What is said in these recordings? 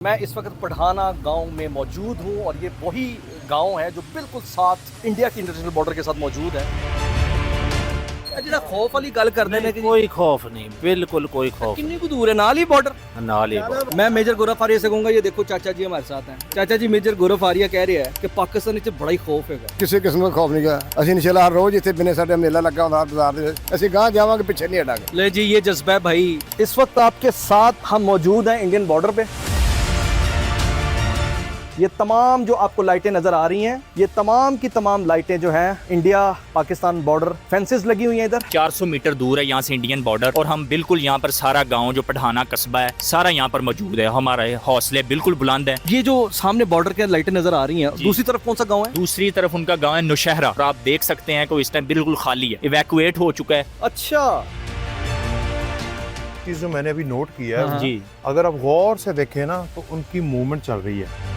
मैं इस वक्त पठाना गांव में मौजूद हूं और ये वही गांव है जो बिल्कुल साथ इंडिया की इंटरनेशनल बॉर्डर के साथ मौजूद है। ਜਿਹੜਾ ਖੌਫ ਵਾਲੀ ਗੱਲ ਕਰਦੇ ਨੇ ਕਿ कोई खौफ नहीं, बिल्कुल कोई खौफ कितनी को दूर है नाल ही बॉर्डर। नाल ही मैं मेजर गौरव फारिया से कहूंगा ये देखो चाचा जी हमारे साथ हैं। चाचा जी मेजर गौरव फारिया कह रहे हैं कि पाकिस्तान ਵਿੱਚ ਬੜਾ ਹੀ ਖੌਫ ਹੈਗਾ। ਕਿਸੇ ਕਿਸਮ ਦਾ ਖੌਫ ਨਹੀਂ ਗਾ। ਅਸੀਂ ਇਨਸ਼ਾਅੱਲਾ ਹਰ ਰੋਜ਼ ਇੱਥੇ ਬਿਨੇ ਸਾਡੇ ਮੇਲਾ ਲੱਗਾ ਹੁੰਦਾ ਬਾਜ਼ਾਰ ਦੇ ਵਿੱਚ। ਅਸੀਂ ਗਾਂ ਜਾਵਾਂਗੇ ਪਿੱਛੇ ਨਹੀਂ ਹਟਾਂਗੇ। ले जी ये जज्बा है भाई। इस वक्त आपके साथ हम मौजूद हैं इंडियन बॉर्डर पे। ये तमाम जो आपको लाइटें नजर आ रही हैं, ये तमाम की तमाम लाइटें जो हैं इंडिया पाकिस्तान बॉर्डर फेंसेस लगी हुई हैं इधर। 400 मीटर दूर है यहाँ से इंडियन बॉर्डर और हम बिल्कुल यहाँ पर सारा गांव जो पठाना कस्बा है सारा यहाँ पर मौजूद है। हमारे हौसले बिल्कुल बुलंद है। ये जो सामने बॉर्डर के लाइटें नजर आ रही हैं, दूसरी तरफ कौन सा गांव है? दूसरी तरफ उनका गांव है नौशहरा और आप देख सकते हैं कि इस टाइम बिल्कुल खाली है, इवैक्यूएट हो चुका है। अच्छा चीज जो मैंने अभी नोट किया है जी, अगर आप गौर से देखें ना तो उनकी मूवमेंट चल रही है।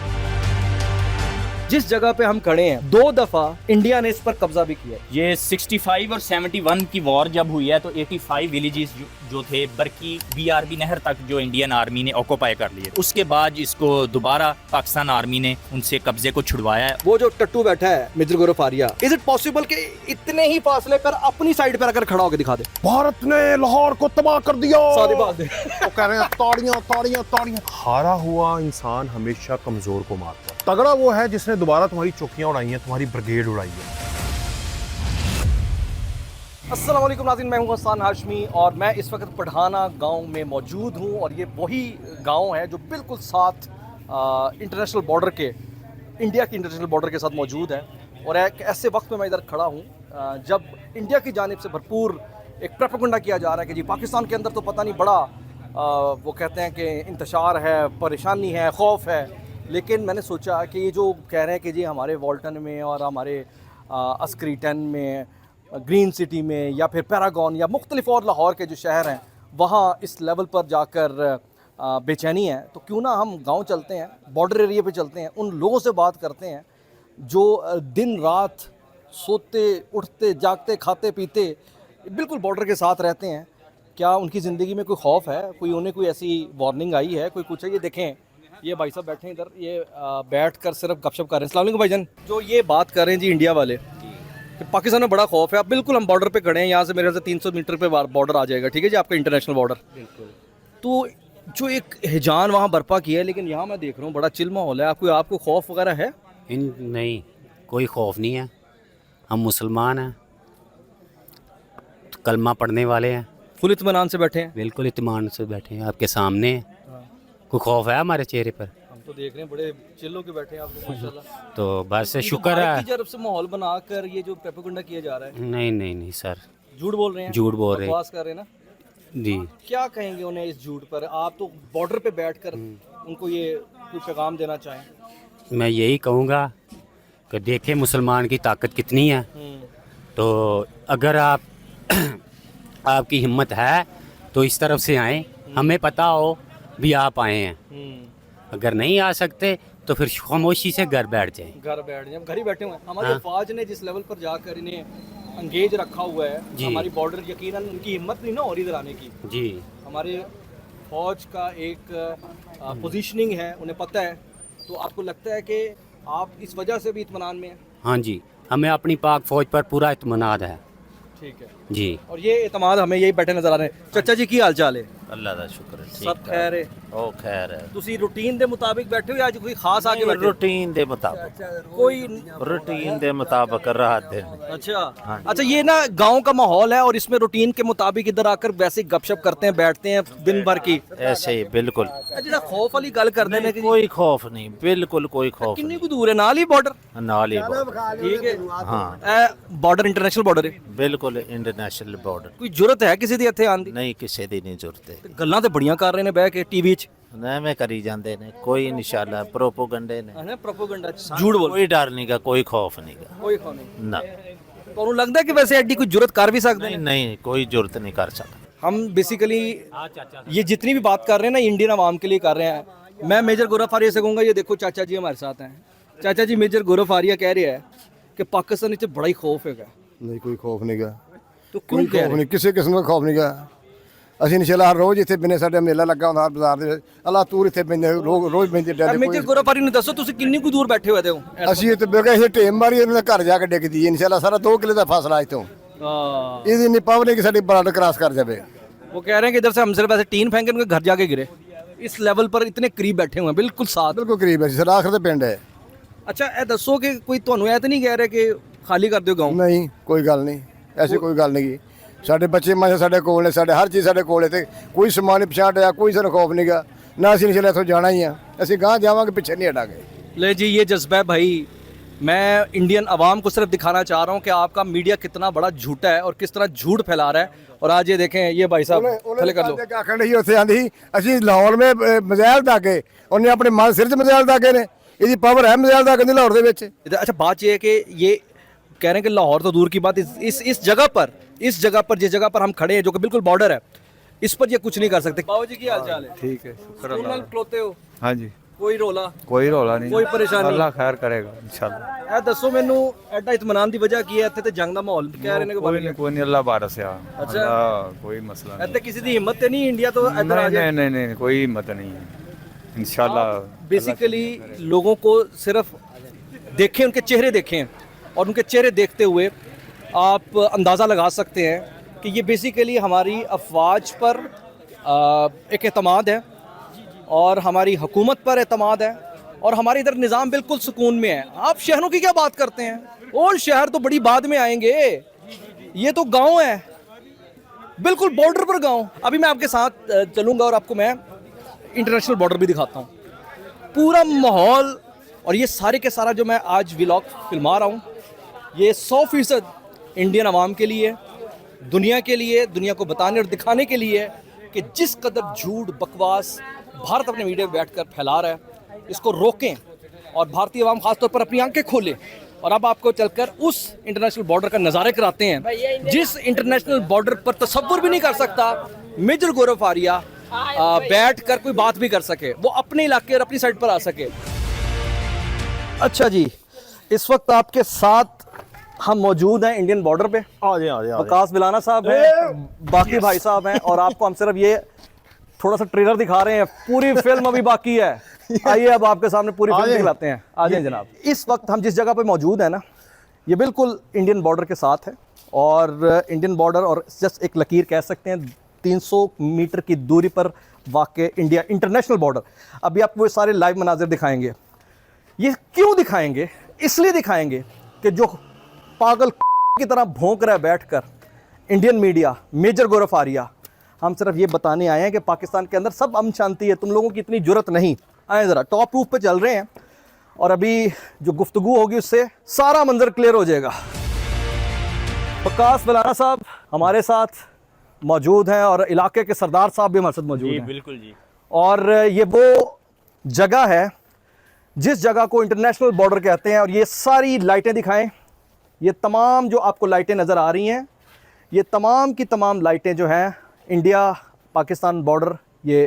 जिस जगह पे हम खड़े हैं 2 दफा इंडिया ने इस पर कब्जा भी किया। ये 65 और 71 की वॉर जब हुई है तो 85 विलेजेस जो थे बरकी BRB नहर तक जो इंडियन आर्मी ने ऑक्यूपाई कर लिए। उसके बाद इसको दोबारा पाकिस्तान आर्मी ने उनसे कब्जे को छुड़वाया है। वो जो टट्टू बैठा है मेजर गौरव फारिया, इज इट पॉसिबल कि इतने ही फासले पर अपनी साइड पर अगर खड़ा होकर दिखा दे? भारत ने लाहौर को तबाह कर दिया। सारी बात है। वो कह रहे हैं ताड़ियां ताड़ियां ताड़ियां। हारा हुआ इंसान हमेशा कमजोर को मारता है। तगड़ा वो है जिसने दोबारा तुम्हारी चौकियां उड़ाई हैं, तुम्हारी ब्रिगेड उड़ाई है। अस्सलाम वालेकुम नाज़रीन, मैं हूं हसन हाशमी और मैं इस वक्त पठाना गांव में मौजूद हूं और ये वही गांव है जो बिल्कुल साथ इंटरनेशनल बॉर्डर के इंडिया की इंटरनेशनल बॉर्डर के साथ मौजूद है। और एक ऐसे वक्त में मैं इधर खड़ा हूं जब इंडिया की जानिब से भरपूर एक प्रोपेगेंडा किया जा रहा है कि जी पाकिस्तान के अंदर तो पता नहीं बड़ा वो कहते हैं कि इंतशार है, परेशानी है, खौफ है। लेकिन मैंने सोचा कि ये जो कह रहे हैं कि जी हमारे वॉल्टन में और हमारे अस्करी 10 में, ग्रीन सिटी में या फिर पैरागॉन या मुख्तलिफ और लाहौर के जो शहर हैं वहाँ इस लेवल पर जाकर बेचैनी है, तो क्यों ना हम गांव चलते हैं, बॉर्डर एरिया पे चलते हैं, उन लोगों से बात करते हैं जो दिन रात सोते उठते जागते खाते पीते बिल्कुल बॉर्डर के साथ रहते हैं। क्या उनकी ज़िंदगी में कोई खौफ है, कोई उन्हें कोई ऐसी वार्निंग आई है, कोई कुछ है? ये देखें, ये भाई साहब बैठे हैं इधर, ये बैठ कर सिर्फ गपशप कर रहे हैं। अस्सलाम वालेकुम भाईजान। जो ये बात कर रहे हैं जी इंडिया वाले कि पाकिस्तान में बड़ा खौफ है, अब बिल्कुल हम बॉर्डर पे खड़े हैं, यहाँ से मेरे ख्याल से 300 मीटर पे बॉर्डर आ जाएगा, ठीक है जी, आपका इंटरनेशनल बॉर्डर। तो जो एक हिजान वहाँ बर्पा किया है, लेकिन यहाँ मैं देख रहा हूँ बड़ा चिल माहौल है। आपको खौफ वगैरह है? नहीं, कोई खौफ नहीं है। हम मुसलमान हैं, कलमा पढ़ने वाले हैं, फुल इत्मीनान से बैठे हैं। बिल्कुल इत्मीनान से बैठे हैं, आपके सामने हैं। कोई खौफ है हमारे चेहरे पर? हम तो देख रहे हैं बड़े चिल्लों के बैठे हैं आप लोग माशाल्लाह। तो बस शुक्र है। की तरफ से माहौल बनाकर ये जो प्रोपेगेंडा किया जा रहा है। नहीं नहीं नहीं सर, झूठ बोल रहे हैं, झूठ बोल रहे हैं। बकवास कर रहे हैं ना जी। क्या कहेंगे उन्हें इस झूठ पर? आप तो बॉर्डर पे बैठकर उनको ये कोई पैगाम देना चाहें? मैं यही कहूँगा कि देखें मुसलमान की ताकत कितनी है। तो अगर आपकी हिम्मत है तो इस तरफ से आएँ, हमें पता हो भी आप आए हैं। अगर नहीं आ सकते तो फिर खामोशी से घर बैठ जाएं। घर ही बैठे हुए हैं। हमारी फौज ने जिस लेवल पर जाकर इन्हें अंगेज रखा हुआ है, हमारी बॉर्डर यकीनन उनकी हिम्मत नहीं ना हो रही इधर आने की। जी, हमारे फौज का एक पोजीशनिंग है, उन्हें पता है। तो आपको लगता है कि आप इस वजह से भी इत्मीनान में हैं? हाँ जी, हमें अपनी पाक फौज पर पूरा इत्मीनान है। ठीक है जी। और ये इत्मीनान हमें यही बैठे नजर आ रहे हैं। चाचा जी की हाल चाल है? अल्लाह का शुक्र है, सब खैर है? ओ खैर है। ਤੁਸੀਂ ਰੂਟੀਨ ਦੇ ਮੁਤਾਬਿਕ ਬੈਠੇ ਹੋ ਜਾਂ ਅੱਜ ਕੋਈ ਖਾਸ ਆ ਕੇ ਬੈਠੇ ਹੋ? रूटीन के मुताबिक, कोई रूटीन के मुताबिक राहत है। अच्छा ये ना गांव का माहौल है और इसमें रूटीन के मुताबिक इधर आकर वैसे ही गपशप करते हैं, बैठते हैं दिन भर की। ऐसे ही बिल्कुल ਜਿਹੜਾ खौफ वाली गल करते हैं कि कोई खौफ नहीं, बिल्कुल कोई खौफ किन्नी को दूर है? नाल ही बॉर्डर। नहीं। नाल ही border। ठीक है, हाँ बॉर्डर इंटरनेशनल बॉर्डर है। बिल्कुल इंटरनेशनल बॉर्डर। ਕੋਈ ਜ਼ਰੂਰਤ ਹੈ ਕਿਸੇ ਦੀ ਇੱਥੇ ਆਉਣ ਦੀ? नहीं किसी की नहीं जरूरत है। ਗੱਲਾਂ ਤੇ ਬੜੀਆਂ ਕਰ ਰਹੇ ਨੇ ਬਹਿ ਕੇ ਟੀਵੀ 'ਚ। ਐਵੇਂ ਕਰੀ ਜਾਂਦੇ ਨੇ, ਕੋਈ ਇਨਸ਼ਾਅੱਲਾ ਪ੍ਰੋਪਗੈਂਡੇ ਨੇ। ਹੈ ਨਾ ਪ੍ਰੋਪਗੈਂਡਾ ਝੂਠ ਬੋਲ। ਕੋਈ ਡਰ ਨਹੀਂਗਾ, ਕੋਈ ਖੌਫ ਨਹੀਂਗਾ। ਕੋਈ ਖੌਫ ਨਹੀਂ। ਨਾ ਤੁਹਾਨੂੰ ਲੱਗਦਾ ਕਿ ਵੈਸੇ ਐਡੀ ਕੋਈ ਜ਼ਰੂਰਤ ਕਰ ਵੀ ਸਕਦੇ नहीं ਨੇ? नहीं, कोई जरूरत नहीं कर सकता। हम बेसिकली ये जितनी भी बात कर रहे हैं ना इंडियन आवाम के लिए कर रहे हैं। मैं मेजर गौरव फारिया से कहूँगा ये देखो चाचा जी हमारे साथ हैं। चाचा जी मेजर गौरव फारिया कह रहे हैं कि पाकिस्तान ਵਿੱਚ ਬੜਾ ਹੀ ਖੌਫ ਹੈਗਾ। ਨਹੀਂ ਕੋਈ ਖੌਫ ਨਹੀਂ ਗਾ। तो ਕੋਈ क्यों कह ਖੌਫ रहे ਨਹੀਂ, ਕਿਸੇ ਕਿਸਮ ਦਾ ਖੌਫ ਨਹੀਂ ਗਾ। ਅਸੀਂ ਇਨਸ਼ਾਅੱਲਾ ਹਰ ਰੋਜ਼ ਇੱਥੇ ਬਿਨੇ ਸਾਡੇ ਮੇਲਾ ਲੱਗਾ ਹੁੰਦਾ ਬਾਜ਼ਾਰ ਦੇ ਵਿੱਚ ਅੱਲਾ ਤੂਰ ਇੱਥੇ ਪੈਂਦੇ ਰੋਜ਼ ਪੈਂਦੇ ਡੈਡੇ ਮੇਜਰ ਗੋਰਾਪਾਰੀ ਨੂੰ ਦੱਸੋ ਤੁਸੀਂ ਕਿੰਨੀ ਕੁ ਦੂਰ ਬੈਠੇ ਹੋਏ ਹੋ ਅਸੀਂ ਇੱਥੇ ਬੇਗਾ ਅਸੀਂ ਟੇਮ ਮਾਰੀ ਇਹਨਾਂ ਦੇ ਘਰ ਜਾ ਕੇ ਡਿੱਗਦੀ ਹੈ ਇਨਸ਼ਾਅੱਲਾ ਸਾਰਾ 2 ਕਿਲੇ ਦਾ ਫਾਸਲਾ ਇੱਥੋਂ हाँ ਇਹਦੀ ਇੰਨੀ ਪਾਵਰ ਹੈ ਕਿ ਸਾਡੀ ਬਾਰਡਰ ਕ੍ਰਾਸ ਕਰ ਜਾਵੇ वो कह रहे हैं कि इधर से हम सिर्फ ऐसे टीन फेंके उनके घर जाके गिरे इस लेवल पर इतने करीब बैठे हुए हैं बिल्कुल साथ ਬਿਲਕੁਲ ਕਰੀਬ ਹੈ ਸਰ ਆਖਰ ਦੇ ਪਿੰਡ ਹੈ अच्छा ए दसो कि कोई ਤੁਹਾਨੂੰ ਇਹ ਤਾਂ ਨਹੀਂ ਕਹਿ ਰਿਹਾ ਕਿ ਖਾਲੀ ਕਰ ਦਿਓ गांव ਨਹੀਂ ਕੋਈ ਗੱਲ ਨਹੀਂ ਐਸੀ ਕੋਈ ਗੱਲ ਨਹੀਂ ਸਾਡੇ ਬੱਚੇ ਮਾਸ਼ਾ ਸਾਡੇ ਕੋਲ ਨੇ ਸਾਡੇ ਹਰ ਚੀਜ਼ ਸਾਡੇ ਕੋਲ ਹੈ ਤੇ ਕੋਈ ਸਮਾਨ ਨਹੀਂ ਪਛਾਣਿਆ ਕੋਈ ਸਾਨੂੰ ਖੌਫ ਨਹੀਂਗਾ ਨਾ ਅਸੀਂ ਇਨਸ਼ਾਅੱਲਾ ਇੱਥੋਂ ਜਾਣਾ ਹੀ ਆ ਅਸੀਂ ਗਾਂ ਜਾਵਾਂਗੇ ਪਿੱਛੇ ਨਹੀਂ ਹਟਾਂਗੇ ले जी ये जज्बा है भाई मैं इंडियन अवाम को सिर्फ दिखाना चाह रहा हूँ कि आपका मीडिया कितना बड़ा झूठा है और किस तरह झूठ फैला रहा है और आज ये देखें ये भाई साहब थले कर लो ਆਖਣ ਨਹੀਂ ਉੱਥੇ ਆਂਦੀ ਅਸੀਂ ਲਾਹੌਰ ਮੇ ਮਜ਼ਾਇਲ ਦਾਗੇ ਉਹਨੇ ਆਪਣੇ ਮਨ ਸਿਰ 'ਚ ਮਜ਼ਾਇਲ ਦਾਗੇ ਨੇ ਇਹਦੀ ਪਾਵਰ ਹੈ ਮਜ਼ਾਇਲ ਦਾਗੇ ਦੀ ਲਾਹੌਰ ਦੇ ਵਿੱਚ अच्छा बात ये है कि ये कह रहे हैं कि लाहौर तो दूर की बात इस जगह पर जिस जगह पर हम खड़े हैं जो कि बिल्कुल बॉर्डर है इस पर ये कुछ नहीं कर सकते बाबू जी की हाल चाल है ठीक है शुक्र स्कूल नाल खलोते हो हाँ जी कोई रोला कोई रौला नहीं कोई परेशानी अल्लाह खैर करेगा इंशाल्लाह ਇਹ ਦੱਸੋ ਮੈਨੂੰ ਐਡਾ ਇਤਮਾਨਾਨ ਦੀ ਵਜ੍ਹਾ ਕੀ ਹੈ ਇੱਥੇ ਤੇ ਜੰਗ ਦਾ ਮਾਹੌਲ ਕਹਿ ਰਹੇ ਨੇ कोई नहीं अल्लाह बारस है अच्छा। अल्लाह कोई मसला नहीं ਇੱਥੇ ਕਿਸੇ ਦੀ ਹਿੰਮਤ ਤੇ ਨਹੀਂ ਇੰਡੀਆ ਤੋਂ ਇੱਧਰ ਆ ਜਾਏ नहीं कोई हिम्मत नहीं है इंशाल्लाह बेसिकली लोगों को सिर्फ देखें उनके चेहरे देखें और उनके चेहरे देखते हुए आप अंदाज़ा लगा सकते हैं कि ये बेसिकली हमारी अफवाज पर एक एतमाद है और हमारी हुकूमत पर एतमाद है और हमारे इधर निज़ाम बिल्कुल सुकून में है आप शहरों की क्या बात करते हैं और शहर तो बड़ी बाद में आएंगे ये तो गांव है बिल्कुल बॉर्डर पर गांव अभी मैं आपके साथ चलूँगा और आपको मैं इंटरनेशनल बॉर्डर भी दिखाता हूँ पूरा माहौल और ये सारे के सारा जो मैं आज व्लॉग फिल्मा रहा हूँ ये 100% इंडियन अवाम के लिए दुनिया के लिए दुनिया को बताने और दिखाने के लिए कि जिस कदर झूठ बकवास भारत अपने मीडिया में बैठकर फैला रहा है इसको रोकें और भारतीय अवाम खासतौर पर अपनी आंखें खोलें और अब आपको चलकर उस इंटरनेशनल बॉर्डर का नज़ारे कराते हैं जिस इंटरनेशनल बॉर्डर पर तसव्वुर भी नहीं कर सकता मेजर गौरव फारिया बैठ कर कोई बात भी कर सके वो अपने इलाके और अपनी साइड पर आ सके अच्छा जी इस वक्त आपके साथ हम मौजूद हैं इंडियन बॉर्डर पे आ जाए वकास बिलाना साहब हैं बाकी भाई साहब हैं और आपको हम सिर्फ ये थोड़ा सा ट्रेलर दिखा रहे हैं पूरी फिल्म अभी बाकी है आइए अब आपके सामने पूरी फिल्म दिखाते हैं आ जाए जनाब इस वक्त हम जिस जगह पे मौजूद हैं ना ये बिल्कुल इंडियन बॉर्डर के साथ है और इंडियन बॉर्डर और जस्ट एक लकीर कह सकते हैं 300 मीटर की दूरी पर वाक़ इंडिया इंटरनेशनल बॉर्डर अभी आपको वो सारे लाइव मनाजिर दिखाएंगे ये क्यों दिखाएंगे इसलिए दिखाएंगे कि जो पागल की तरह भौंक रहा है बैठकर Indian media major Gaurav Faria हम सिर्फ ये बताने आए हैं कि पाकिस्तान के अंदर सब अमन शांति है तुम लोगों की इतनी जुर्रत नहीं आए ज़रा टॉप रूफ पे चल रहे हैं और अभी जो गुफ्तगू होगी उससे सारा मंजर क्लियर हो जाएगा वकास बिलाना साहब हमारे साथ मौजूद हैं और इलाके के सरदार साहब भी हमारे साथ मौजूद हैं बिल्कुल जी और ये वो जगह है जिस जगह को इंटरनेशनल बॉर्डर कहते हैं और ये सारी लाइटें दिखाएं ये तमाम जो आपको लाइटें नज़र आ रही हैं ये तमाम की तमाम लाइटें जो हैं इंडिया पाकिस्तान बॉर्डर ये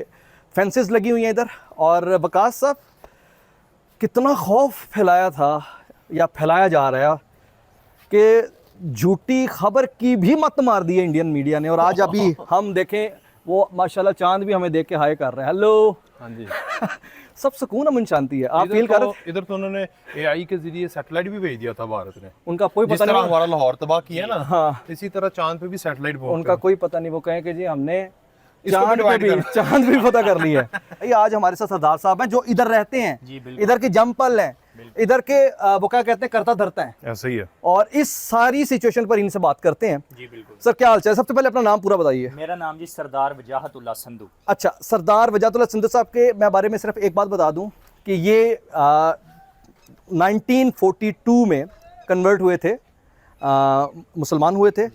फेंसेस लगी हुई हैं इधर और वकास साहब कितना खौफ फैलाया था या फैलाया जा रहा है कि झूठी खबर की भी मत मार दी है इंडियन मीडिया ने और आज अभी हम देखें वो माशाल्लाह चांद भी हमें देख के हाय कर रहे हैं हेलो हाँ जी सब सुकून अमन शांति है आप फील कर रहे थे इधर तो उन्होंने एआई के जरिए सैटेलाइट भी भेज दिया था भारत ने उनका कोई जिस पता तरह नहीं हमारा लाहौर तबाह किया ना हाँ इसी तरह चांद पे भी सैटेलाइट उनका कोई पता नहीं वो कहें कि जी हमने इसको चांद भी पे भी divide चांद भी पता कर लिया है ये आज हमारे साथ सरदार साहब हैं जो इधर रहते हैं जी, बिल्कुल। इधर के जमपल हैं इधर के वो क्या कहते हैं करता धरता है ऐसा ही है और इस सारी सिचुएशन पर इनसे बात करते हैं जी बिल्कुल सर क्या हाल चाल है? सबसे पहले अपना नाम पूरा बताइए मेरा नाम जी सरदार वजाहतुल्लाह संधू अच्छा सरदार वजातुल्लाह सिंधु साहब के मैं बारे में सिर्फ एक बात बता दूं कि ये 1942 में कन्वर्ट हुए थे मुसलमान हुए थे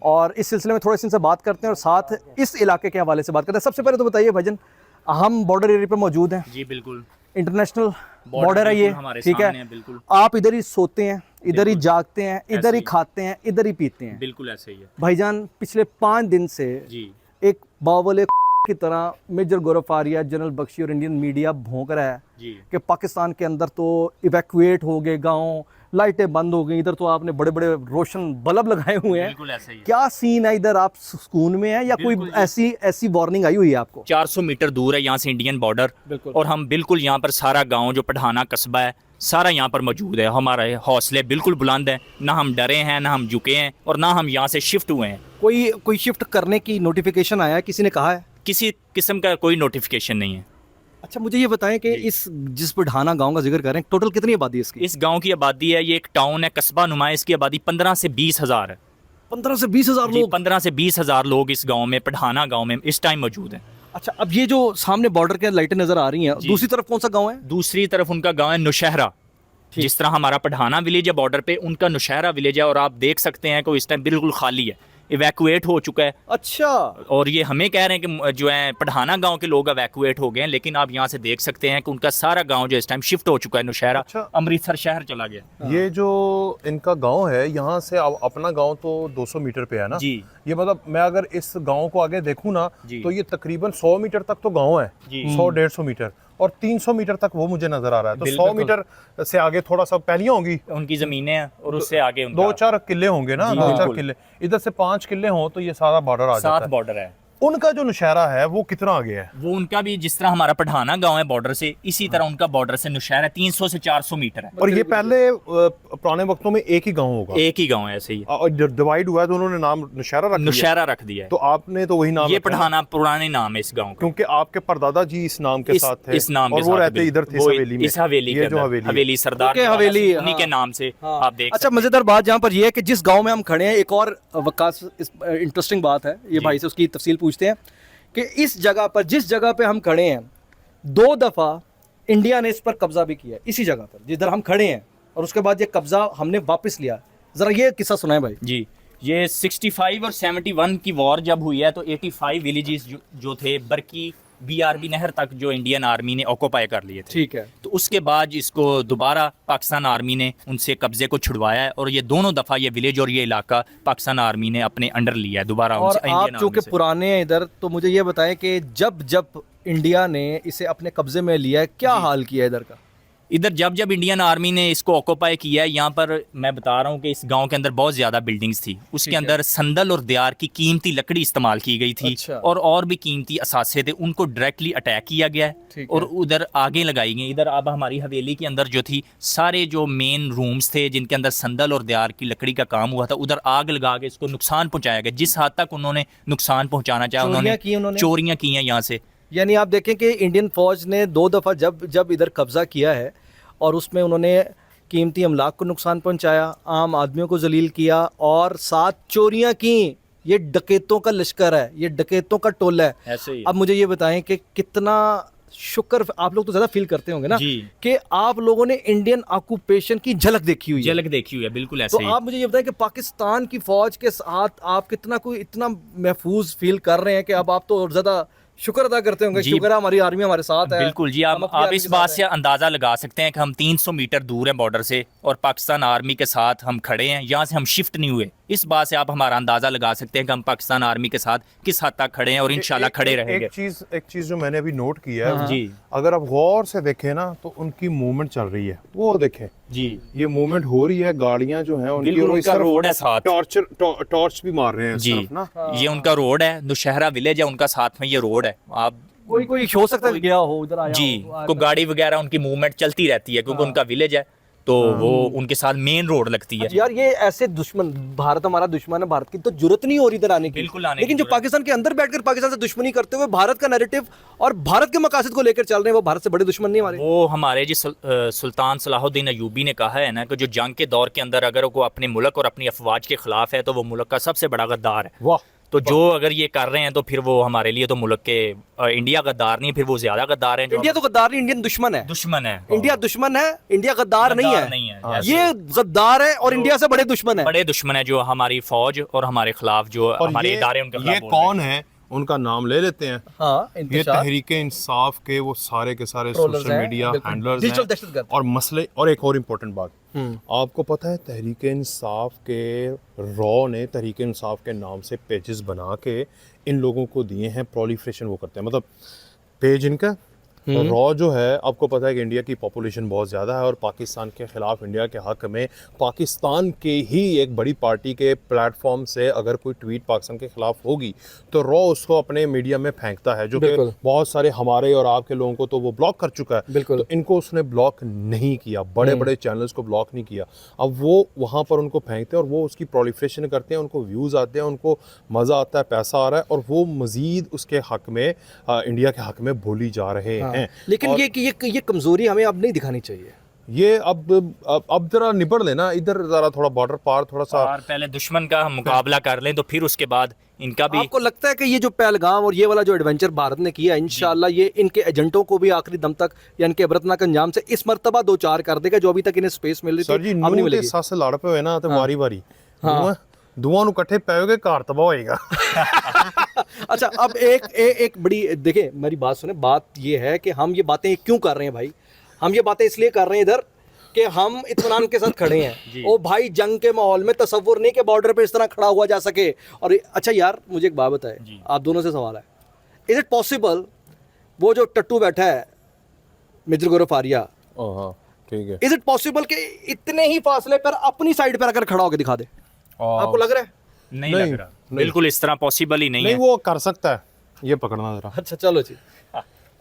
और इस सिलसिले में थोड़े से इनसे बात करते हैं और साथ इस इलाके के हवाले से बात करते हैं सबसे पहले तो बताइए भजन हम बॉर्डर एरिया पर मौजूद हैं जी बिल्कुल इंटरनेशल बॉर्डर है ये बिल्कुल हमारे ठीक सामने है है, बिल्कुल आप इधर ही सोते हैं इधर ही जागते हैं इधर ही खाते हैं इधर ही पीते हैं बिल्कुल ऐसे ही है भाईजान पिछले 5 दिन से जी एक बावले की तरह मेजर गौरव फारिया, जनरल बख्शी और इंडियन मीडिया भौंक रहा है कि पाकिस्तान के अंदर तो इवैक्यूएट हो गए गांव, लाइटें बंद हो गई, इधर तो आपने बड़े बड़े रोशन बल्ब लगाए हुए हैं। बिल्कुल ऐसे ही है। क्या सीन है इधर? आप सुकून में हैं या कोई ऐसी वार्निंग आई हुई है आपको? 400 मीटर दूर है यहाँ से इंडियन बॉर्डर, बिल्कुल। और हम बिल्कुल यहाँ पर सारा गांव जो पठाना कस्बा है सारा यहाँ पर मौजूद है। हमारे हौसले बिल्कुल बुलंद हैं, ना हम डरे हैं, ना हम झुके हैं, और ना हम यहाँ से शिफ्ट हुए हैं। कोई शिफ्ट करने की नोटिफिकेशन आया है? किसी ने कहा है? किसी किस्म का कोई नोटिफिकेशन नहीं है। अच्छा, मुझे ये बताएं कि इस जिस पठाना गांव का जिक्र कर रहे हैं, टोटल कितनी आबादी है इसकी? इस गांव की आबादी है, ये एक टाउन है, कस्बा नुमा है, इसकी आबादी 15 से 20 हज़ार है। 15 से 20 हजार जी, लोग? 15 से 20 हज़ार लोग इस गांव में, पठाना गांव में इस टाइम मौजूद हैं। अच्छा, अब ये जो सामने बॉर्डर के लाइटें नजर आ रही हैं, जी। दूसरी तरफ कौन सा गांव है? दूसरी तरफ उनका गांव है नौशहरा। जिस तरह हमारा पठाना विलेज है बॉर्डर पे, उनका नौशहरा विलेज है, और आप देख सकते हैं कि इस टाइम बिल्कुल खाली है, इवैक्यूएट हो चुका है। अच्छा, और ये हमें कह रहे हैं कि जो है पठाना गांव के लोग इवैक्यूएट हो गए हैं, लेकिन आप यहाँ से देख सकते हैं कि उनका सारा गांव जो इस टाइम शिफ्ट हो चुका है नौशहरा। अच्छा। अमृतसर शहर चला गया। ये जो इनका गांव है, यहाँ से अपना गांव तो 200 मीटर पे है ना जी। ये मतलब मैं अगर इस गांव को आगे देखूँ ना, जी। तो ये तकरीबन 100 मीटर तक तो गांव है, जी। 100-150 मीटर, और 300 मीटर तक वो मुझे नजर आ रहा है। तो 100 बिल्कुल। मीटर से आगे थोड़ा सा पहलियां होंगी, उनकी जमीनें हैं, और उससे आगे उनका 2-4 किले होंगे ना, जी, 2-4 बिल्कुल। किले, इधर से 5 किले हों तो ये सारा बॉर्डर आ जाता 7 है। बॉर्डर है। उनका जो नौशहरा है वो कितना आगे है? वो उनका भी जिस तरह हमारा पठाना गांव है बॉर्डर से, इसी तरह उनका बॉर्डर से नौशहरा 300 से 400 मीटर है। और ये पहले पुराने वक्तों में एक ही गांव होगा, एक ही गांव है ऐसे ही, और डिवाइड हुआ है तो उन्होंने नाम नौशहरा रख दिया। नौशहरा रख दिया है। तो आपने तो वही नाम ये रखा है। पठाना पुराने नाम है इस गांव का। क्योंकि आपके परदादा जी इस नाम के साथ थे, इस नाम और के वो साथ रहते इधर थे, इस वो हवेली में। इस हवेली ये के जो अंदर, हवेली है। हवेली सरदार ओके, हवेली, उन्हीं के हाँ। नाम से हाँ। आप देख अच्छा, मजेदार बात यहाँ पर ये है कि जिस गांव में हम खड़े हैं, एक और वकास इंटरेस्टिंग बात है, ये भाई से उसकी तफसील पूछते हैं कि इस जगह पर, जिस जगह पे हम खड़े हैं, 2 दफ़ा इंडिया ने इस पर कब्जा भी किया, इसी जगह पर जिधर हम खड़े हैं, और उसके बाद ये कब्जा हमने वापस लिया। ज़रा ये किस्सा सुनाए भाई। जी, ये 65 और 71 की वॉर जब हुई है, तो 85 विलेजेस जो थे बरकी BRB नहर तक जो इंडियन आर्मी ने ऑक्यूपाई कर लिए थे। ठीक है। तो उसके बाद इसको दोबारा पाकिस्तान आर्मी ने उनसे कब्जे को छुड़वाया है, और ये दोनों दफ़ा ये विलेज और ये इलाका पाकिस्तान आर्मी ने अपने अंडर लिया है दोबारा और उनसे, आप इंडियन जो कि आर्मी से। पुराने हैं इधर, तो मुझे ये बताएं कि जब इंडिया ने इसे अपने कब्जे में लिया है, क्या हाल किया है इधर का? इधर जब इंडियन आर्मी ने इसको ऑक्यूपाई किया है, यहाँ पर मैं बता रहा हूँ कि इस गांव के अंदर बहुत ज़्यादा बिल्डिंग्स थी, उसके अंदर संदल और दियार की कीमती लकड़ी इस्तेमाल की गई थी। अच्छा। और भी कीमती असासे थे, उनको डायरेक्टली अटैक किया गया है, ठीक और है। उधर आगे लगाई गई। इधर अब हमारी हवेली के अंदर जो थी, सारे जो मेन रूम्स थे जिनके अंदर संदल और दियार की लकड़ी का काम हुआ था, उधर आग लगा के इसको नुकसान पहुँचाया गया। जिस हद तक उन्होंने नुकसान पहुँचाना चाहा, उन्होंने चोरियाँ की हैं यहाँ से। यानी आप देखें कि इंडियन फौज ने 2 दफ़ा जब इधर कब्जा किया है, और उसमें उन्होंने कीमती अमलाक को नुकसान पहुंचाया, आम आदमियों को जलील किया, और साथ चोरियां की। ये डकैतों का लश्कर है, ये डकैतों का टोला है। ऐसे ही। अब मुझे ये बताएं कि कितना शुक्र आप लोग तो ज़्यादा फील करते होंगे ना जी। कि आप लोगों ने इंडियन ऑक्यूपेशन की झलक देखी हुई है। झलक देखी हुई है, बिल्कुल ऐसे तो ही। आप मुझे ये बताएं कि पाकिस्तान की फौज के साथ आप इतना महफूज फील कर रहे हैं कि अब आप तो और ज़्यादा शुक्र अदा करते होंगे। जी। शुक्र है हमारी आर्मी हमारे साथ है। बिल्कुल जी, हम अपनी आप आर्मी इस के बात साथ से अंदाज़ा लगा सकते हैं कि हम 300 मीटर दूर हैं बॉर्डर से, और पाकिस्तान आर्मी के साथ हम खड़े हैं, यहाँ से हम शिफ्ट नहीं हुए। इस बात से आप हमारा अंदाज़ा लगा सकते हैं कि हम पाकिस्तान आर्मी के साथ किस हद तक खड़े हैं, और इंशाल्लाह खड़े रहेंगे। एक चीज जो मैंने अभी नोट किया है, जी। अगर आप गौर से देखें ना, तो उनकी मूवमेंट चल रही है, वो देखें जी, ये मूवमेंट हो रही है, गाड़ियां जो हैं उनकी, बिल्कुल और इस उनका तरफ रोड है साथ। टॉर्च भी मार रहे हैं इस जी, तरफ ना। ये उनका रोड है, नौशहरा विलेज है, उनका साथ में ये रोड है। आप कोई हो सकता है गया हो उधर, आया जी, हो। को गाड़ी वगैरह उनकी मूवमेंट चलती रहती है, क्योंकि उनका विलेज है, तो वो उनके साथ मेन रोड लगती है। यार ये ऐसे दुश्मन, भारत हमारा दुश्मन है, भारत की तो जरूरत नहीं हो रही इधर आने की। बिल्कुल आने की लेकिन जो जरूरत। पाकिस्तान के अंदर बैठकर पाकिस्तान से दुश्मनी करते हुए भारत का नैरेटिव और भारत के मकासद को लेकर चल रहे हैं, वो भारत से बड़े दुश्मन नहीं हमारे। वो हमारे जी सुल्तान सलाहुद्दीन अयूबी ने कहा है ना कि जो जंग के दौर के अंदर अगर वो अपने मुल्क और अपनी अफवाज के खिलाफ है, तो वो मुल्क का सबसे बड़ा गद्दार है। वाह। तो जो अगर ये कर रहे हैं, तो फिर वो हमारे लिए तो मुल्क के इंडिया गद्दार नहीं, फिर वो ज्यादा गद्दार हैं। जो इंडिया तो गद्दार नहीं, इंडियन दुश्मन है। दुश्मन है, इंडिया दुश्मन है, इंडिया गद्दार नहीं गद्दार नहीं है। है। ये गद्दार है और इंडिया से बड़े दुश्मन है। बड़े दुश्मन है जो हमारी फौज और हमारे खिलाफ जो और हमारे ये- इदारे उनके ये खिलाफ बोल रहे हैं। कौन है? उनका नाम ले लेते हैं। हाँ, ये इंतशार, तहरीक इंसाफ के वो सारे के सारे Trollers सोशल हैं, मीडिया बिल्कुल, हैंडलर्स digital हैं दहशतगर्द। और मसले। और एक और इम्पोर्टेंट बात, आपको पता है तहरीक इंसाफ के रॉ ने तहरीक इंसाफ के नाम से पेजेस बना के इन लोगों को दिए हैं, प्रोलिफरेशन वो करते हैं, मतलब पेज इनका रॉ जो है, आपको पता है कि इंडिया की पॉपुलेशन बहुत ज़्यादा है और पाकिस्तान के ख़िलाफ़ इंडिया के हक़ में पाकिस्तान के ही एक बड़ी पार्टी के प्लेटफॉर्म से अगर कोई ट्वीट पाकिस्तान के ख़िलाफ़ होगी तो रॉ उसको अपने मीडिया में फेंकता है, जो कि बिल्कुल। बहुत सारे हमारे और आपके लोगों को तो वो ब्लॉक कर चुका है। बिल्कुल। तो इनको उसने ब्लॉक नहीं किया, बड़े बड़े चैनल्स को ब्लॉक नहीं किया। अब वो वहाँ पर उनको फेंकते हैं और वो उसकी प्रोलिफरेशन करते हैं, उनको व्यूज़ आते हैं, उनको मज़ा आता है, पैसा आ रहा है और वो मज़ीद उसके हक़ में इंडिया के हक़ में बोली जा रहे हैं। लेकिन और ये कमजोरी हमें अब नहीं दिखानी चाहिए। ये अब जरा निबड़ लेना इधर, जरा थोड़ा बॉर्डर पार थोड़ा सा। और पहले दुश्मन का हम मुकाबला कर लें तो फिर उसके बाद इनका भी। आपको लगता है कि ये जो पहलगाम और ये वाला जो एडवेंचर भारत ने किया, इंशाल्लाह ये इनके एजेंटों को भी आखिरी दम तक या इनके अबरतनाक अंजाम से इस मरतबा दो चार कर देगा जो अभी तक इन्हें स्पेस मिल रही सर जी थी, अब नहीं नूह के मिलेगी। सस लड़ पे ना तो वारी वारी दुआ इकट्ठे पाओगे, कार तबाह होएगा। अच्छा, अब एक बड़ी, देखिए मेरी बात सुने, बात ये है कि हम ये बातें क्यों कर रहे हैं भाई, हम ये बातें इसलिए कर रहे हैं इधर कि हम इत्मीनान के साथ खड़े हैं। ओ भाई, जंग के माहौल में तसव्वुर नहीं कि बॉर्डर पे इस तरह खड़ा हुआ जा सके। और अच्छा यार, मुझे एक बात बताए, आप दोनों से सवाल है, इज इट पॉसिबल वो जो टट्टू बैठा है मेजर गौरव फारिया, ठीक है, इज इट पॉसिबल कि इतने ही फासले पर अपनी साइड पर अगर खड़ा होकर दिखा दे? आपको लग रहा है? नहीं लग रहा, बिल्कुल इस तरह पॉसिबल ही नहीं है। वो कर सकता है, ये पकड़ना जरा। अच्छा चलो जी,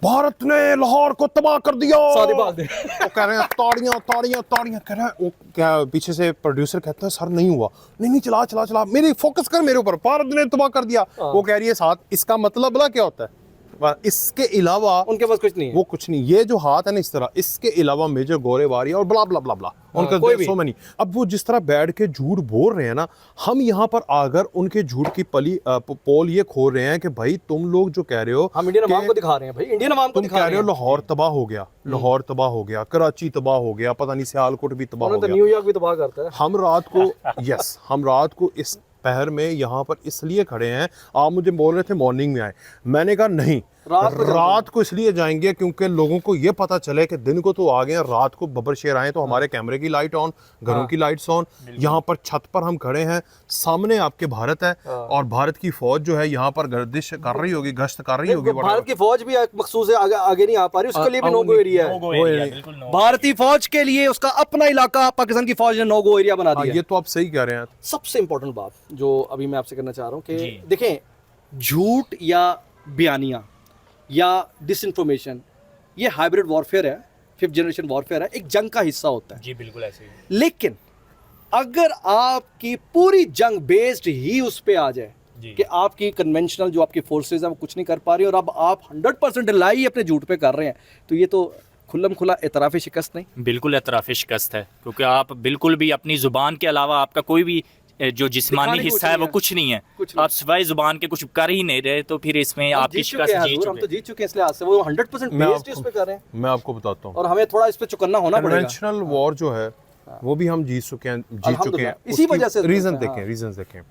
भारत ने लाहौर को तबाह कर दिया, सारी बात है। वो कह रहे हैं ताड़ियां ताड़ियां ताड़ियां, कह रहे हैं वो क्या, पीछे से प्रोड्यूसर कहता है सर नहीं हुआ, नहीं चला चला चला, मेरे फोकस कर मेरे ऊपर, भारत ने तबाह कर दिया। वो कह रही है साथ, इसका मतलब बला क्या होता है, इसके अलावा उनके पास कुछ नहीं है, वो कुछ नहीं, ये जो हाथ है ना इस तरह, इसके अलावा मेजर गोरेवारी और ब्ला ब्ला ब्ला ब्ला, उनका कोई भी। सो मनी। अब वो जिस तरह बैठ के झूठ बोल रहे हैं ना, हम यहाँ पर आकर उनके झूठ की पोल ये खोल रहे हैं कि भाई तुम लोग जो कह रहे हो, हम इंडियन अवाम को दिखा रहे हैं भाई, इंडियन अवाम को तुम दिखा कह रहे रहे हो हैं। लाहौर तबाह हो गया, लाहौर तबाह हो गया, कराची तबाह हो गया, पता नहीं सियालकोट भी तबाह हो उन्होंने तो गया। न्यूयॉर्क भी तबाह करता है। हम रात को यस, हम रात को इस पहर में यहाँ पर इसलिए खड़े हैं, आप मुझे बोल रहे थे मॉर्निंग में आए, मैंने कहा नहीं, रात को इसलिए जाएंगे क्योंकि लोगों को ये पता चले कि दिन को तो आ गए हैं, रात को बब्बर शेर आए तो हमारे कैमरे की लाइट ऑन, घरों की लाइट्स ऑन। यहाँ पर छत पर हम खड़े हैं, सामने आपके भारत है और भारत की फौज जो है यहाँ पर गर्दिश कर रही होगी, गश्त कर रही होगी। भारत की फौज भी मखसूस है, आगे नहीं आ पा रही, उसके लिए भी नो गो एरिया है। बिल्कुल no। भारतीय फौज के लिए उसका अपना इलाका पाकिस्तान की फौज ने नो गो एरिया बना दिया। ये तो आप सही कह रहे हैं। सबसे इंपॉर्टेंट बात जो अभी मैं आपसे करना चाह रहा हूँ कि देखें, झूठ या बयानियां या डिसइंफॉर्मेशन, ये हाइब्रिड वॉरफेयर है, 5th जनरेशन वॉरफेयर है, एक जंग का हिस्सा होता है। जी बिल्कुल ऐसे ही। लेकिन अगर आपकी पूरी जंग बेस्ड ही उस पे आ जाए कि आपकी कन्वेंशनल जो आपकी फोर्सेज है वो कुछ नहीं कर पा रही और अब आप 100% लाई अपने झूठ पे कर रहे हैं, तो ये तो खुल्लम खुला एतराफ़ शिकस्त नहीं, बिल्कुल एतराफ़ शिकस्त है, क्योंकि आप बिल्कुल भी अपनी ज़ुबान के अलावा आपका कोई भी जो जिस्मानी दिखाने हिस्सा है वो कुछ नहीं है, आप सिवाय ज़ुबान के कुछ कर ही नहीं रहे, तो फिर इसमें आपकी शिकस्त जीत हम तो जीत चुके हैं, इसलिए आज से वो 100% बेस्ड इस पे कर रहे हैं मैं आपको बताता हूँ, और हमें थोड़ा इस पे चौकन्ना होना पड़ेगा। कन्वेंशनल वॉर जो है वो भी हम जीत चुके हैं, इसी वजह से रीजन देखें,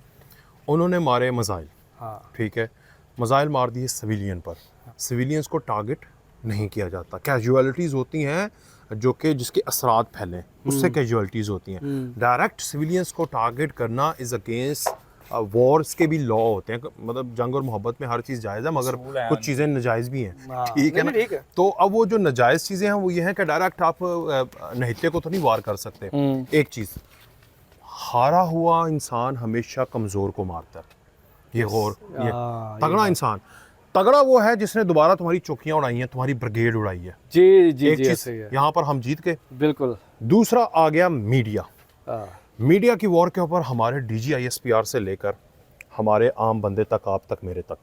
उन्होंने मारे मिसाइल, ठीक है, मिसाइल मार दिए सिविलियन पर, सिविलियंस को टारगेट नहीं किया जाता, कैजुअलिटीज़ होती हैं जो कि जिसके असरात फैलें उससे कैजुअलिटीज़ होती हैं। डायरेक्ट सिविलियंस को टारगेट करना इज़ अगेंस्ट वॉर्स के भी लॉ होते हैं, मतलब जंग और मोहब्बत में हर चीज़ जायज़ है मगर कुछ चीज़ें नाजायज़ भी हैं, ठीक है ना। तो अब वो जो नाजायज़ चीज़ें हैं वो ये हैं कि डायरेक्ट आप नहित्य को तो नहीं वार कर सकते। एक चीज़, हारा हुआ इंसान हमेशा कमज़ोर को मारता है, ये गौर, ये तगड़ा इंसान, तगड़ा वो है जिसने दोबारा तुम्हारी चौकियां उड़ाई हैं, तुम्हारी ब्रिगेड उड़ाई है। जी जी, एक चीज यहाँ पर हम जीत गए, बिल्कुल। दूसरा आ गया मीडिया, मीडिया की वॉर के ऊपर हमारे DGISPR से लेकर हमारे आम बंदे तक, आप तक, मेरे तक,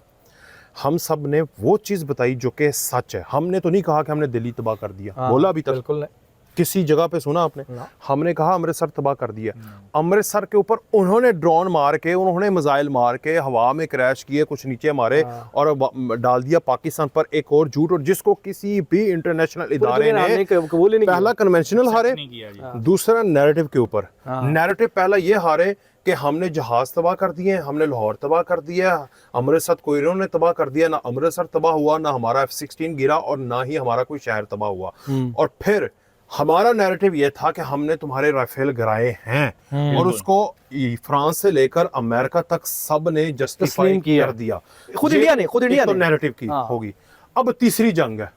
हम सब ने वो चीज़ बताई जो कि सच है। हमने तो नहीं कहा कि हमने दिल्ली तबाह कर दिया, बोला अभी तक, बिल्कुल नहीं। किसी जगह पे सुना आपने? हमने कहा अमृतसर तबाह कर दिया। अमृतसर के ऊपर उन्होंने ड्रोन मार के, उन्होंने मिसाइल मार के हवा में क्रैश किए, कुछ नीचे मारे और डाल दिया पाकिस्तान पर एक और झूठ, और जिसको किसी भी इंटरनेशनल इदारे ने कबूल ही नहीं पहला कन्वेंशनल हारे, नहीं किया जी। दूसरा नैरेटिव के ऊपर। नैरेटिव पहला ये हारे कि हमने जहाज तबाह कर दिए, हमने लाहौर तबाह कर दिया, अमृतसर को इन्होंने तबाह कर दिया, ना अमृतसर तबाह हुआ, ना हमारा F-16 गिरा और ना ही हमारा कोई शहर तबाह हुआ। और फिर हमारा नैरेटिव ये था कि हमने तुम्हारे राफेल गिराए हैं, और उसको फ्रांस से लेकर अमेरिका तक सब ने जस्टिफाई कर दिया। खुद इंडिया ने, खुद इंडिया तो ने। नैरेटिव की होगी। अब तीसरी जंग है,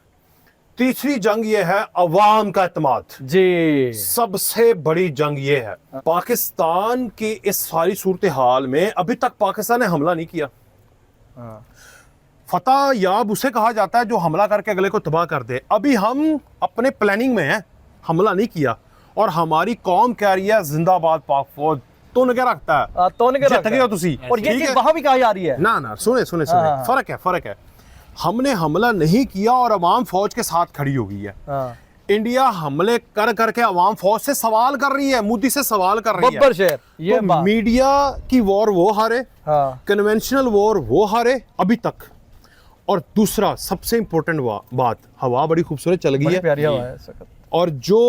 तीसरी जंग ये है अवाम का एतमाद जी। सबसे बड़ी जंग ये है। पाकिस्तान की इस सारी सूरत हाल में अभी तक पाकिस्तान ने हमला नहीं किया। फतह याब उसे कहा जाता है जो हमला करके अगले को तबाह कर दे। अभी हम अपने प्लानिंग में हैं, हमला नहीं किया, और हमारी कौम कह रही है जिंदाबाद पाक फौज। तो क्या रखता है तो जित गए हो तुसी। और ये ठीक चीज है? वहां भी कहा जा रही है ना ना, सुने सुने सुने, फर्क है। हमने हमला नहीं किया और अवाम फौज के साथ खड़ी हो गई है। इंडिया हमले कर करके अवाम फौज से सवाल कर रही है, मोदी से सवाल कर रही है। बब्बर शहर ये तो बात। मीडिया की वॉर वो हारे, कन्वेंशनल वॉर वो हारे अभी तक। और दूसरा सबसे इंपॉर्टेंट बात, हवा बड़ी खूबसूरत चल गई है, प्यारी हवा है सखत। और जो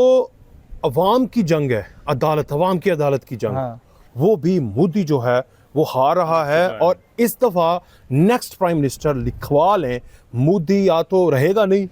अवाम की जंग है, अदालत, अवाम की अदालत की जंग, वो भी मोदी जो है वो हार रहा है। और इस दफा नेक्स्ट प्राइम मिनिस्टर लिखवा लें, मोदी या तो रहेगा नहीं,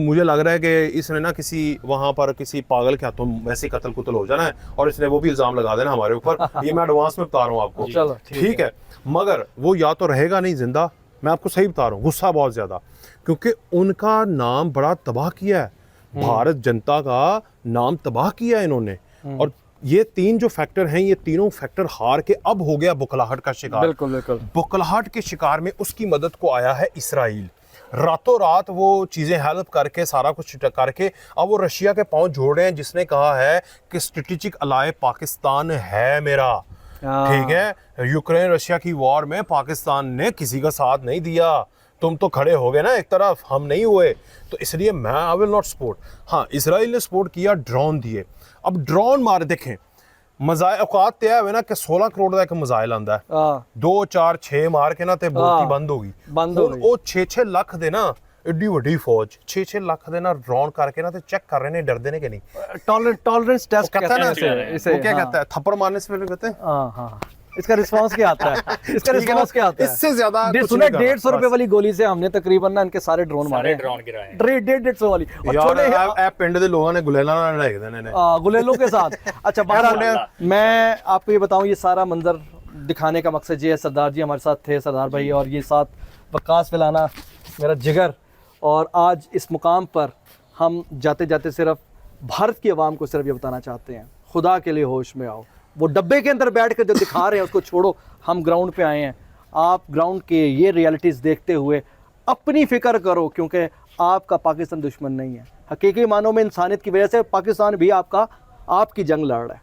मुझे लग रहा है कि इसने ना किसी वहां पर किसी पागल के हाथों वैसे कत्ल कुतल हो जाना है, और इसने वो भी इल्जाम लगा देना हमारे ऊपर। ये मैं एडवांस में बता रहा हूँ आपको। चलो ठीक है, मगर वो या तो रहेगा नहीं जिंदा, मैं आपको सही बता रहा हूँ, गुस्सा बहुत ज्यादा, क्योंकि उनका नाम बड़ा तबाह किया है, भारत जनता का नाम तबाह किया है इन्होंने। और ये तीन जो फैक्टर हैं, ये तीनों फैक्टर हार के अब हो गया बुखलाहट का शिकार। बिल्कुल बिल्कुल। बुखलाहट के शिकार में उसकी मदद को आया है इसराइल। रातों रात वो चीजें हेल्प करके, सारा कुछ करके अब वो रशिया के पांव जोड़ रहे हैं, जिसने कहा है कि स्ट्रेटेजिक अलाय पाकिस्तान है मेरा। ठीक है, यूक्रेन रशिया की वॉर में पाकिस्तान ने किसी का साथ नहीं दिया, तुम तो खड़े हो गए ना एक तरफ, हम नहीं हुए। तो इसलिए मैं आई विल नॉट सपोर्ट। हाँ, इसराइल ने सपोर्ट किया, ड्रोन दिए। अब ड्रोन मार, देखें मजाइल औकात तय हुए ना कि 16 करोड़ का एक मजाइल आंदा है, 2 4 6 मार के ना ते बोलती बंद होगी, बंद हो गई। वो 6 ਲੱਖ ਦੇ ਨਾ एड्डी वड्डी फौज 6 ਲੱਖ ਦੇ ना ड्रोन करके ना ते चेक कर रहे हैं, डरते ने कि नहीं। टॉलरेंस टेस्ट कहता है ना इसे वो क्या कहता है, थप्पड़ मारने से पहले कहते हैं हाँ, इसका रिस्पांस क्या आता है? इसका रिस्पांस क्या आता है? इससे ज्यादा सुना 150 रुपए वाली गोली से हमने तकरीबन ना इनके सारे ड्रोन मारे, ड्रोन गिराए 150 वाली, और यार छोटे ए पिंड दे लोगों ने गुलेला ना लड़ाई देने ने गुलेलों के साथ। अच्छा, बहरहाल मैं आपको ये बताऊं, ये सारा मंजर दिखाने का मकसद ये है, सरदार जी हमारे साथ थे, सरदार भाई, और ये साथ वकास फैलाना मेरा जिगर। और आज इस मुकाम पर हम जाते जाते सिर्फ भारत की आवाम को सिर्फ ये बताना चाहते हैं, खुदा के लिए होश में आओ। वो डब्बे के अंदर बैठ कर जो दिखा रहे हैं उसको छोड़ो, हम ग्राउंड पे आए हैं। आप ग्राउंड के ये रियलिटीज़ देखते हुए अपनी फ़िक्र करो, क्योंकि आपका पाकिस्तान दुश्मन नहीं है। हकीकी मानों में इंसानियत की वजह से पाकिस्तान भी आपकी जंग लड़ रहा है।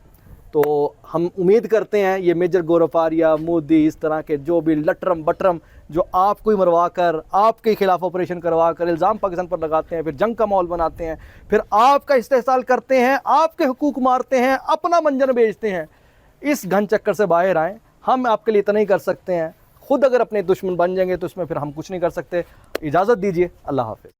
तो हम उम्मीद करते हैं ये मेजर गौरव आर्या, मोदी, इस तरह के जो भी लटरम बटरम जो आपको ही मरवा कर, आपके खिलाफ ऑपरेशन करवा कर इल्ज़ाम पाकिस्तान पर लगाते हैं, फिर जंग का माहौल बनाते हैं, फिर आपका इस्तेहसाल करते हैं, आपके हुकूक मारते हैं, अपना मंजर बेचते हैं, इस घन चक्कर से बाहर आएँ। हम आपके लिए इतना ही कर सकते हैं, खुद अगर अपने दुश्मन बन जाएंगे तो इसमें फिर हम कुछ नहीं कर सकते। इजाज़त दीजिए, अल्लाह हाफ़िज़।